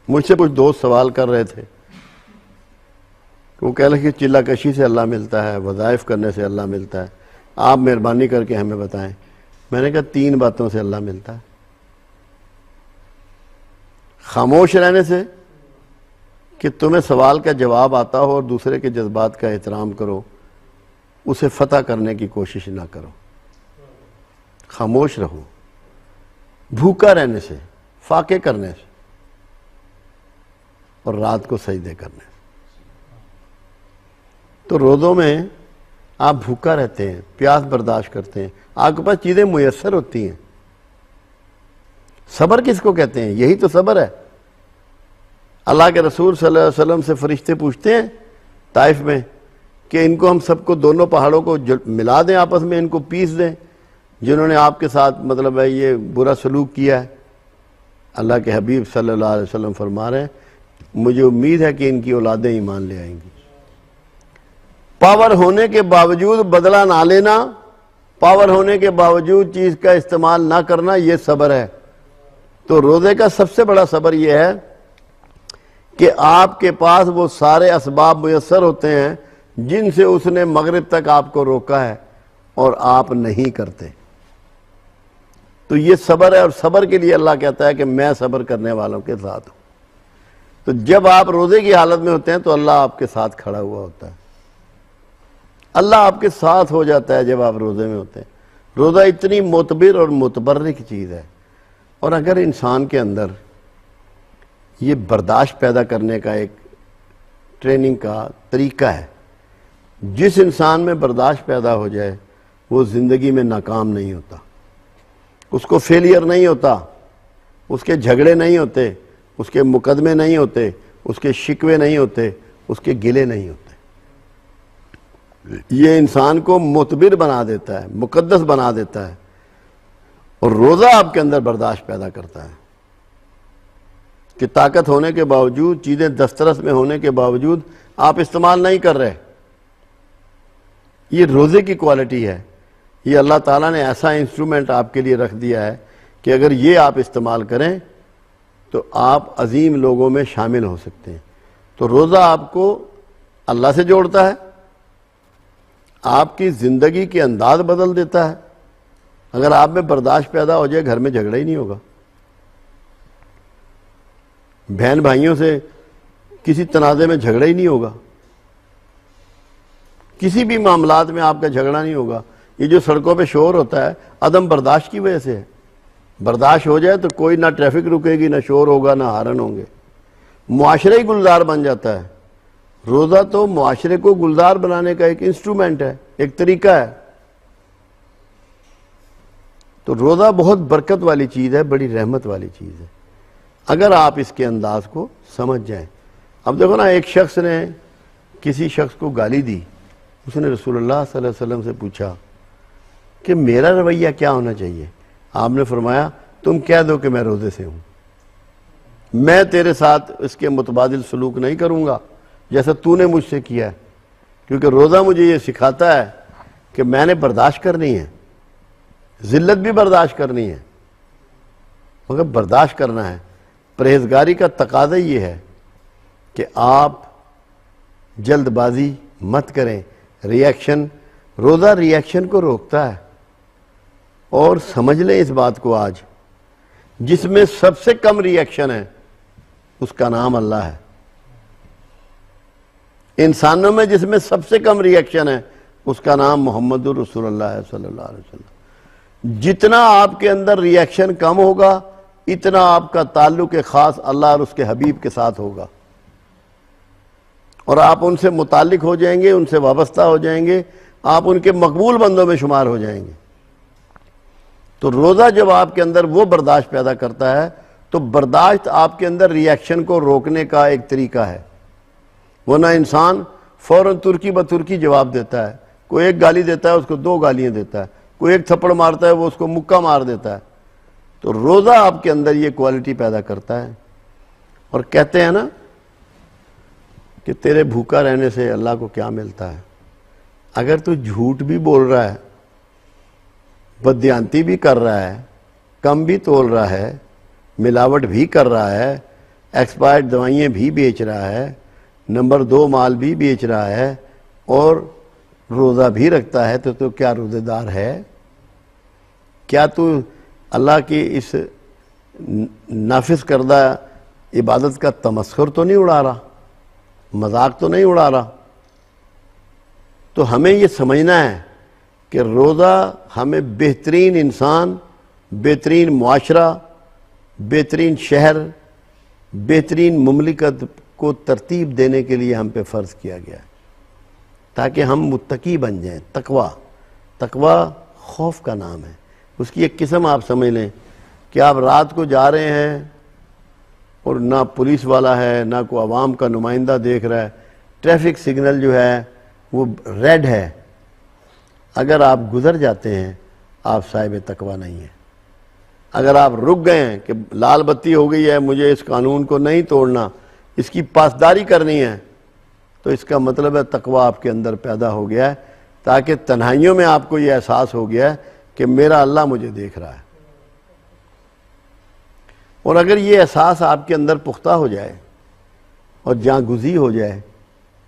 مجھ سے کچھ دوست سوال کر رہے تھے کہ وہ کہہ رہے کہ چلہ کشی سے اللہ ملتا ہے، وظائف کرنے سے اللہ ملتا ہے، آپ مہربانی کر کے ہمیں بتائیں۔ میں نے کہا 3 باتوں سے اللہ ملتا ہے: خاموش رہنے سے کہ تمہیں سوال کا جواب آتا ہو اور دوسرے کے جذبات کا احترام کرو، اسے فتح کرنے کی کوشش نہ کرو، خاموش رہو۔ بھوکا رہنے سے، فاقے کرنے سے، اور رات کو سجدے کرنے سے۔ تو روزوں میں آپ بھوکا رہتے ہیں، پیاس برداشت کرتے ہیں، آپ کے پاس چیزیں میسر ہوتی ہیں۔ صبر کس کو کہتے ہیں؟ یہی تو صبر ہے۔ اللہ کے رسول صلی اللہ علیہ وسلم سے فرشتے پوچھتے ہیں طائف میں کہ ان کو ہم سب کو، دونوں پہاڑوں کو ملا دیں آپس میں، ان کو پیس دیں جنہوں نے آپ کے ساتھ مطلب ہے یہ برا سلوک کیا ہے۔ اللہ کے حبیب صلی اللہ علیہ وسلم فرما رہے ہیں مجھے امید ہے کہ ان کی اولادیں ایمان لے آئیں گی۔ پاور ہونے کے باوجود بدلہ نہ لینا، پاور ہونے کے باوجود چیز کا استعمال نہ کرنا، یہ صبر ہے۔ تو روزے کا سب سے بڑا صبر یہ ہے کہ آپ کے پاس وہ سارے اسباب میسر ہوتے ہیں جن سے اس نے مغرب تک آپ کو روکا ہے اور آپ نہیں کرتے۔ تو یہ صبر ہے، اور صبر کے لیے اللہ کہتا ہے کہ میں صبر کرنے والوں کے ساتھ ہوں۔ تو جب آپ روزے کی حالت میں ہوتے ہیں تو اللہ آپ کے ساتھ کھڑا ہوا ہوتا ہے، اللہ آپ کے ساتھ ہو جاتا ہے جب آپ روزے میں ہوتے ہیں۔ روزہ اتنی معتبر اور متبرک چیز ہے، اور اگر انسان کے اندر یہ برداشت پیدا کرنے کا ایک ٹریننگ کا طریقہ ہے، جس انسان میں برداشت پیدا ہو جائے وہ زندگی میں ناکام نہیں ہوتا، اس کو فیلئر نہیں ہوتا، اس کے جھگڑے نہیں ہوتے، اس کے مقدمے نہیں ہوتے، اس کے شکوے نہیں ہوتے، اس کے گلے نہیں ہوتے۔ یہ انسان کو معتبر بنا دیتا ہے، مقدس بنا دیتا ہے، اور روزہ آپ کے اندر برداشت پیدا کرتا ہے کہ طاقت ہونے کے باوجود، چیزیں دسترس میں ہونے کے باوجود آپ استعمال نہیں کر رہے۔ یہ روزے کی کوالٹی ہے، یہ اللہ تعالیٰ نے ایسا انسٹرومنٹ آپ کے لیے رکھ دیا ہے کہ اگر یہ آپ استعمال کریں تو آپ عظیم لوگوں میں شامل ہو سکتے ہیں۔ تو روزہ آپ کو اللہ سے جوڑتا ہے، آپ کی زندگی کے انداز بدل دیتا ہے۔ اگر آپ میں برداشت پیدا ہو جائے، گھر میں جھگڑا ہی نہیں ہوگا، بہن بھائیوں سے کسی تنازع میں جھگڑا ہی نہیں ہوگا، کسی بھی معاملات میں آپ کا جھگڑا نہیں ہوگا۔ یہ جو سڑکوں پہ شور ہوتا ہے عدم برداشت کی وجہ سے ہے۔ برداشت ہو جائے تو کوئی نہ ٹریفک رکے گی، نہ شور ہوگا، نہ ہارن ہوں گے، معاشرہ ہی گلزار بن جاتا ہے۔ روزہ تو معاشرے کو گلزار بنانے کا ایک انسٹرومنٹ ہے، ایک طریقہ ہے۔ تو روزہ بہت برکت والی چیز ہے، بڑی رحمت والی چیز ہے اگر آپ اس کے انداز کو سمجھ جائیں۔ اب دیکھو نا، ایک شخص نے کسی شخص کو گالی دی، اس نے رسول اللہ صلی اللہ علیہ وسلم سے پوچھا کہ میرا رویہ کیا ہونا چاہیے؟ آپ نے فرمایا تم کہہ دو کہ میں روزے سے ہوں، میں تیرے ساتھ اس کے متبادل سلوک نہیں کروں گا جیسا تو نے مجھ سے کیا ہے، کیونکہ روزہ مجھے یہ سکھاتا ہے کہ میں نے برداشت کرنی ہے، ذلت بھی برداشت کرنی ہے، مگر برداشت کرنا ہے۔ پرہیزگاری کا تقاضا یہ ہے کہ آپ جلد بازی مت کریں، ریاکشن، روزہ ریاکشن کو روکتا ہے۔ اور سمجھ لیں اس بات کو آج، جس میں سب سے کم ریاکشن ہے اس کا نام اللہ ہے۔ انسانوں میں جس میں سب سے کم ریاکشن ہے اس کا نام محمد الرسول اللہ صلی اللہ علیہ وسلم۔ جتنا آپ کے اندر ریاکشن کم ہوگا اتنا آپ کا تعلق خاص اللہ اور اس کے حبیب کے ساتھ ہوگا، اور آپ ان سے متعلق ہو جائیں گے، ان سے وابستہ ہو جائیں گے، آپ ان کے مقبول بندوں میں شمار ہو جائیں گے۔ تو روزہ جب آپ کے اندر وہ برداشت پیدا کرتا ہے تو برداشت آپ کے اندر ریاکشن کو روکنے کا ایک طریقہ ہے، ورنہ انسان فوراً ترکی بترکی جواب دیتا ہے۔ کوئی ایک گالی دیتا ہے اس کو 2 گالیاں دیتا ہے، کوئی ایک تھپڑ مارتا ہے وہ اس کو مکہ مار دیتا ہے۔ تو روزہ آپ کے اندر یہ کوالٹی پیدا کرتا ہے، اور کہتے ہیں نا کہ تیرے بھوکا رہنے سے اللہ کو کیا ملتا ہے۔ اگر تو جھوٹ بھی بول رہا ہے، بددیانتی بھی کر رہا ہے، کم بھی تول رہا ہے، ملاوٹ بھی کر رہا ہے، ایکسپائرڈ دوائیں بھی بیچ رہا ہے، نمبر 2 مال بھی بیچ رہا ہے، اور روزہ بھی رکھتا ہے، تو کیا روزے دار ہے؟ کیا تو اللہ کی اس نافذ کردہ عبادت کا تمسخر تو نہیں اڑا رہا، مذاق تو نہیں اڑا رہا؟ تو ہمیں یہ سمجھنا ہے کہ روزہ ہمیں بہترین انسان، بہترین معاشرہ، بہترین شہر، بہترین مملکت کو ترتیب دینے کے لیے ہم پہ فرض کیا گیا ہے، تاکہ ہم متقی بن جائیں۔ تقوی خوف کا نام ہے، اس کی ایک قسم آپ سمجھ لیں کہ آپ رات کو جا رہے ہیں اور نہ پولیس والا ہے، نہ کوئی عوام کا نمائندہ دیکھ رہا ہے، ٹریفک سگنل جو ہے وہ ریڈ ہے، اگر آپ گزر جاتے ہیں آپ صاحب تقوی نہیں ہیں۔ اگر آپ رک گئے ہیں کہ لال بتی ہو گئی ہے، مجھے اس قانون کو نہیں توڑنا، اس کی پاسداری کرنی ہے، تو اس کا مطلب ہے تقوی آپ کے اندر پیدا ہو گیا ہے، تاکہ تنہائیوں میں آپ کو یہ احساس ہو گیا ہے کہ میرا اللہ مجھے دیکھ رہا ہے۔ اور اگر یہ احساس آپ کے اندر پختہ ہو جائے اور جاں گزی ہو جائے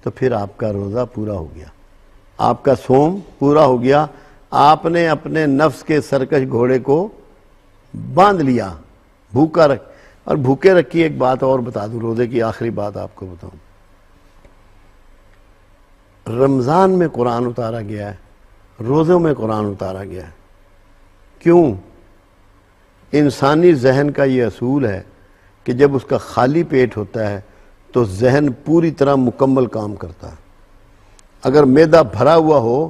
تو پھر آپ کا روزہ پورا ہو گیا، آپ کا صوم پورا ہو گیا، آپ نے اپنے نفس کے سرکش گھوڑے کو باندھ لیا، بھوکا رکھ۔ اور بھوکے رکھی ایک بات اور بتا دوں، روزے کی آخری بات آپ کو بتاؤں، رمضان میں قرآن اتارا گیا ہے، روزوں میں قرآن اتارا گیا ہے۔ کیوں؟ انسانی ذہن کا یہ اصول ہے کہ جب اس کا خالی پیٹ ہوتا ہے تو ذہن پوری طرح مکمل کام کرتا ہے۔ اگر معدہ بھرا ہوا ہو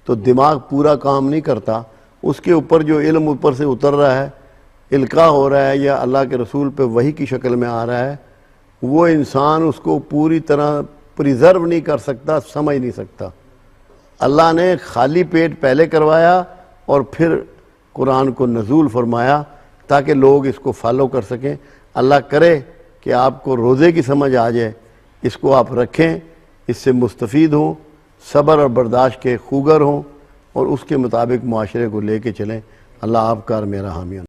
تو دماغ پورا کام نہیں کرتا، اس کے اوپر جو علم اوپر سے اتر رہا ہے، القاء ہو رہا ہے، یا اللہ کے رسول پہ وحی کی شکل میں آ رہا ہے، وہ انسان اس کو پوری طرح پریزرو نہیں کر سکتا، سمجھ نہیں سکتا۔ اللہ نے خالی پیٹ پہلے کروایا اور پھر قرآن کو نزول فرمایا تاکہ لوگ اس کو فالو کر سکیں۔ اللہ کرے کہ آپ کو روزے کی سمجھ آ جائے، اس کو آپ رکھیں، اس سے مستفید ہوں، صبر اور برداشت کے خوگر ہوں، اور اس کے مطابق معاشرے کو لے کے چلیں۔ اللہ آپ کا اور میرا حامی ہو۔